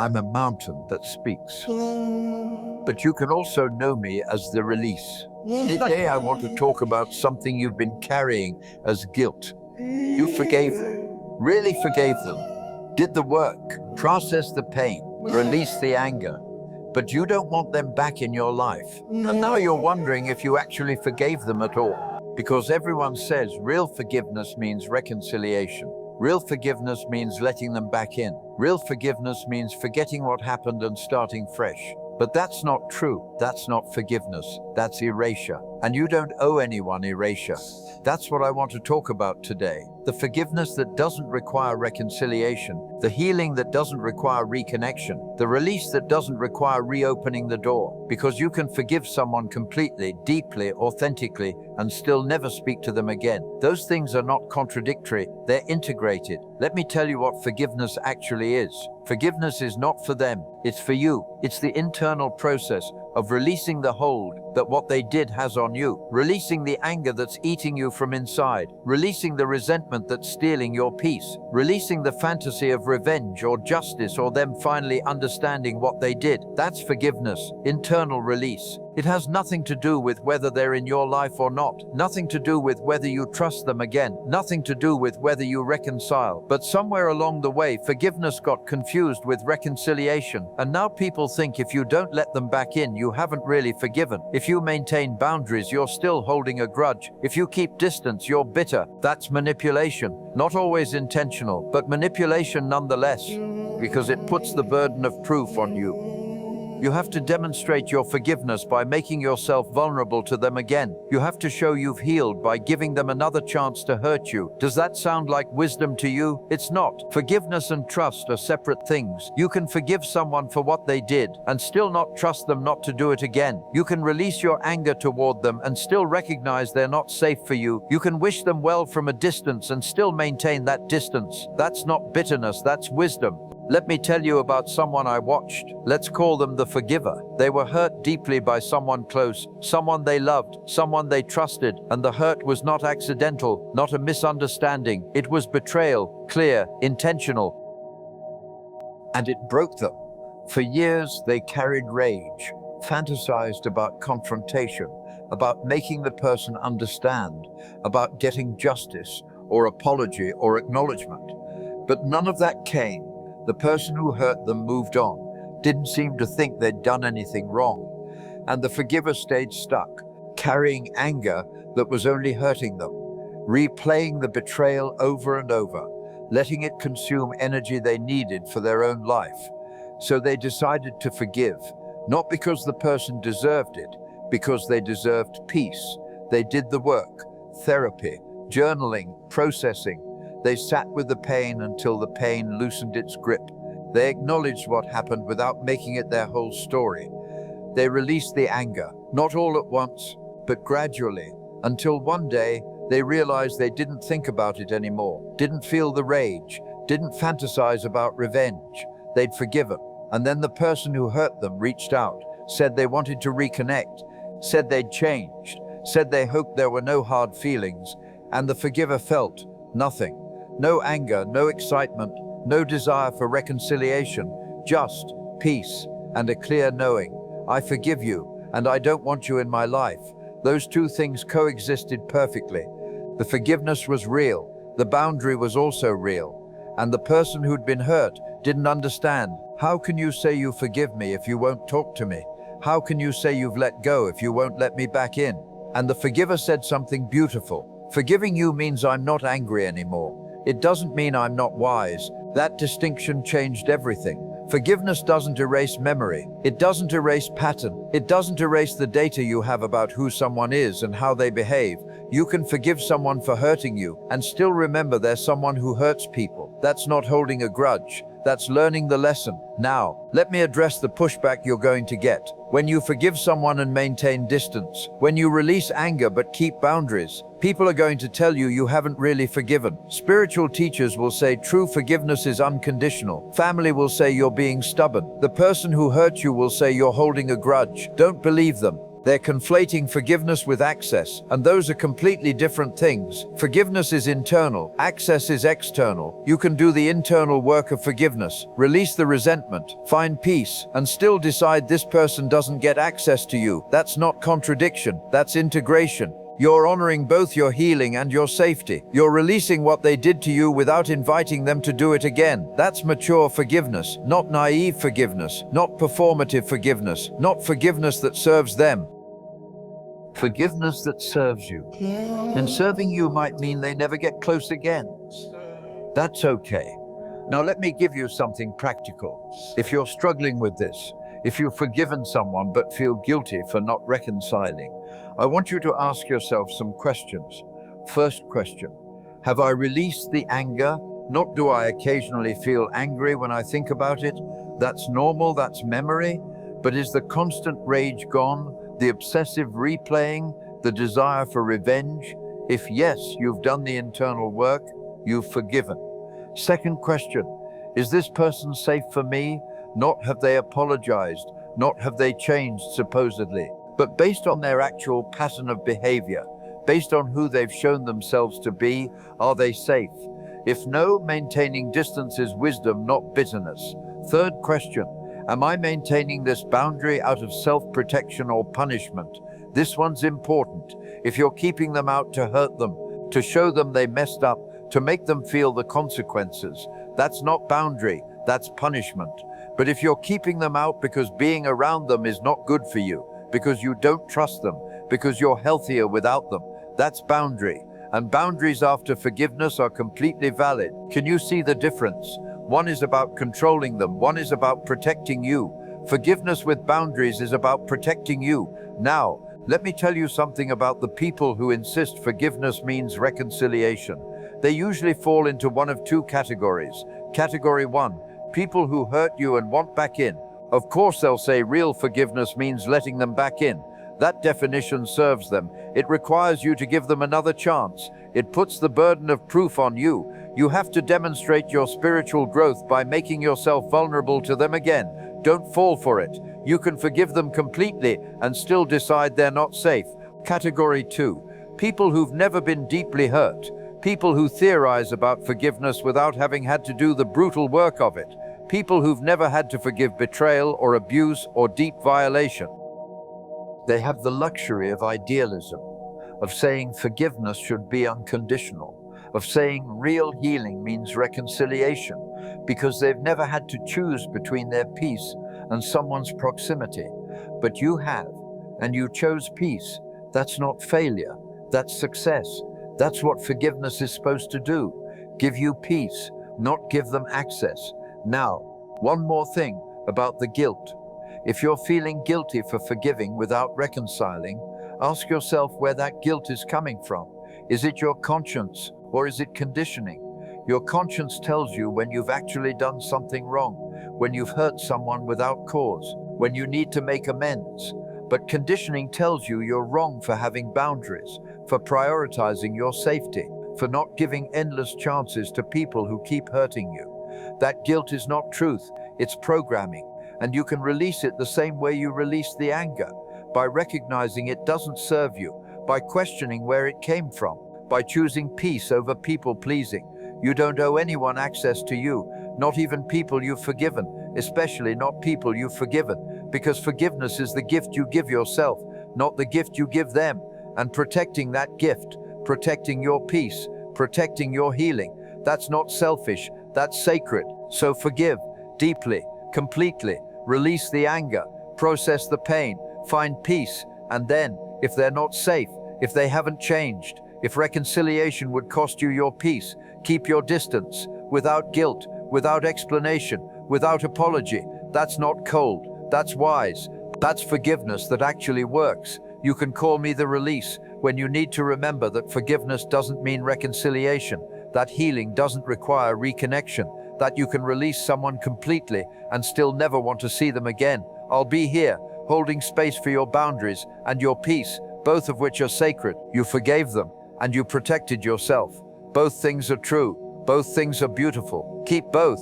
I'm a mountain that speaks. But you can also know me as the release. Today I want to talk about something you've been carrying as guilt. You forgave them, really forgave them, did the work, processed the pain, released the anger, but you don't want them back in your life. And now you're wondering if you actually forgave them at all. Because everyone says real forgiveness means reconciliation. Real forgiveness means letting them back in. Real forgiveness means forgetting what happened and starting fresh. But that's not true. That's not forgiveness. That's erasure. And you don't owe anyone erasure. That's what I want to talk about today. The forgiveness that doesn't require reconciliation, the healing that doesn't require reconnection, the release that doesn't require reopening the door. Because you can forgive someone completely, deeply, authentically, and still never speak to them again. Those things are not contradictory, they're integrated. Let me tell you what forgiveness actually is. Forgiveness is not for them, it's for you. It's the internal process of releasing the hold that what they did has on you, releasing the anger that's eating you from inside, releasing the resentment that's stealing your peace, releasing the fantasy of revenge or justice or them finally understanding what they did. That's forgiveness, internal release. It has nothing to do with whether they're in your life or not, nothing to do with whether you trust them again, nothing to do with whether you reconcile. But somewhere along the way, forgiveness got confused with reconciliation. And now people think if you don't let them back in, you haven't really forgiven. If you maintain boundaries, you're still holding a grudge. If you keep distance, you're bitter. That's manipulation. Not always intentional, but manipulation nonetheless, because it puts the burden of proof on you. You have to demonstrate your forgiveness by making yourself vulnerable to them again. You have to show you've healed by giving them another chance to hurt you. Does that sound like wisdom to you? It's not. Forgiveness and trust are separate things. You can forgive someone for what they did and still not trust them not to do it again. You can release your anger toward them and still recognize they're not safe for you. You can wish them well from a distance and still maintain that distance. That's not bitterness, that's wisdom. Let me tell you about someone I watched. Let's call them the forgiver. They were hurt deeply by someone close, someone they loved, someone they trusted, and the hurt was not accidental, not a misunderstanding. It was betrayal, clear, intentional. And it broke them. For years, they carried rage, fantasized about confrontation, about making the person understand, about getting justice, or apology, or acknowledgement. But none of that came. The person who hurt them moved on, didn't seem to think they'd done anything wrong, and the forgiver stayed stuck, carrying anger that was only hurting them, replaying the betrayal over and over, letting it consume energy they needed for their own life. So they decided to forgive, not because the person deserved it, because they deserved peace. They did the work, therapy, journaling, processing. They sat with the pain until the pain loosened its grip. They acknowledged what happened without making it their whole story. They released the anger, not all at once, but gradually, until one day they realized they didn't think about it anymore, didn't feel the rage, didn't fantasize about revenge. They'd forgiven. And then the person who hurt them reached out, said they wanted to reconnect, said they'd changed, said they hoped there were no hard feelings, and the forgiver felt nothing. No anger, no excitement, no desire for reconciliation, just peace and a clear knowing. I forgive you, and I don't want you in my life. Those two things coexisted perfectly. The forgiveness was real, the boundary was also real, and the person who'd been hurt didn't understand. How can you say you forgive me if you won't talk to me? How can you say you've let go if you won't let me back in? And the forgiver said something beautiful. Forgiving you means I'm not angry anymore. It doesn't mean I'm not wise. That distinction changed everything. Forgiveness doesn't erase memory. It doesn't erase pattern. It doesn't erase the data you have about who someone is and how they behave. You can forgive someone for hurting you and still remember they're someone who hurts people. That's not holding a grudge. That's learning the lesson. Now, let me address the pushback you're going to get. When you forgive someone and maintain distance, when you release anger but keep boundaries, people are going to tell you you haven't really forgiven. Spiritual teachers will say true forgiveness is unconditional. Family will say you're being stubborn. The person who hurt you will say you're holding a grudge. Don't believe them. They're conflating forgiveness with access, and those are completely different things. Forgiveness is internal, access is external. You can do the internal work of forgiveness, release the resentment, find peace, and still decide this person doesn't get access to you. That's not contradiction, that's integration. You're honoring both your healing and your safety. You're releasing what they did to you without inviting them to do it again. That's mature forgiveness, not naive forgiveness, not performative forgiveness, not forgiveness that serves them. Forgiveness that serves you. And serving you might mean they never get close again. That's okay. Now let me give you something practical. If you're struggling with this, if you've forgiven someone but feel guilty for not reconciling, I want you to ask yourself some questions. First question, have I released the anger? Not do I occasionally feel angry when I think about it? That's normal, that's memory. But is the constant rage gone? The obsessive replaying? The desire for revenge? If yes, you've done the internal work, you've forgiven. Second question, is this person safe for me? Not have they apologized, not have they changed supposedly, but based on their actual pattern of behavior, based on who they've shown themselves to be, are they safe? If no, maintaining distance is wisdom, not bitterness. Third question, am I maintaining this boundary out of self-protection or punishment? This one's important. If you're keeping them out to hurt them, to show them they messed up, to make them feel the consequences, that's not boundary, that's punishment. But if you're keeping them out because being around them is not good for you, because you don't trust them, because you're healthier without them, that's boundary. And boundaries after forgiveness are completely valid. Can you see the difference? One is about controlling them, one is about protecting you. Forgiveness with boundaries is about protecting you. Now, let me tell you something about the people who insist forgiveness means reconciliation. They usually fall into one of two categories. Category 1, people who hurt you and want back in. Of course they'll say real forgiveness means letting them back in. That definition serves them. It requires you to give them another chance. It puts the burden of proof on you. You have to demonstrate your spiritual growth by making yourself vulnerable to them again. Don't fall for it. You can forgive them completely and still decide they're not safe. Category 2, people who've never been deeply hurt. People who theorize about forgiveness without having had to do the brutal work of it. People who've never had to forgive betrayal or abuse or deep violation. They have the luxury of idealism, of saying forgiveness should be unconditional, of saying real healing means reconciliation, because they've never had to choose between their peace and someone's proximity. But you have, and you chose peace. That's not failure, that's success. That's what forgiveness is supposed to do. Give you peace, not give them access. Now, one more thing about the guilt. If you're feeling guilty for forgiving without reconciling, ask yourself where that guilt is coming from. Is it your conscience or is it conditioning? Your conscience tells you when you've actually done something wrong, when you've hurt someone without cause, when you need to make amends. But conditioning tells you you're wrong for having boundaries, for prioritizing your safety, for not giving endless chances to people who keep hurting you. That guilt is not truth, it's programming, and you can release it the same way you release the anger, by recognizing it doesn't serve you, by questioning where it came from, by choosing peace over people-pleasing. You don't owe anyone access to you, not even people you've forgiven, especially not people you've forgiven, because forgiveness is the gift you give yourself, not the gift you give them. And protecting that gift, protecting your peace, protecting your healing, that's not selfish, that's sacred. So forgive, deeply, completely, release the anger, process the pain, find peace, and then, if they're not safe, if they haven't changed, if reconciliation would cost you your peace, keep your distance, without guilt, without explanation, without apology. That's not cold, that's wise, that's forgiveness that actually works. You can call me the release when you need to remember that forgiveness doesn't mean reconciliation, that healing doesn't require reconnection, that you can release someone completely and still never want to see them again. I'll be here, holding space for your boundaries and your peace, both of which are sacred. You forgave them and you protected yourself. Both things are true. Both things are beautiful. Keep both.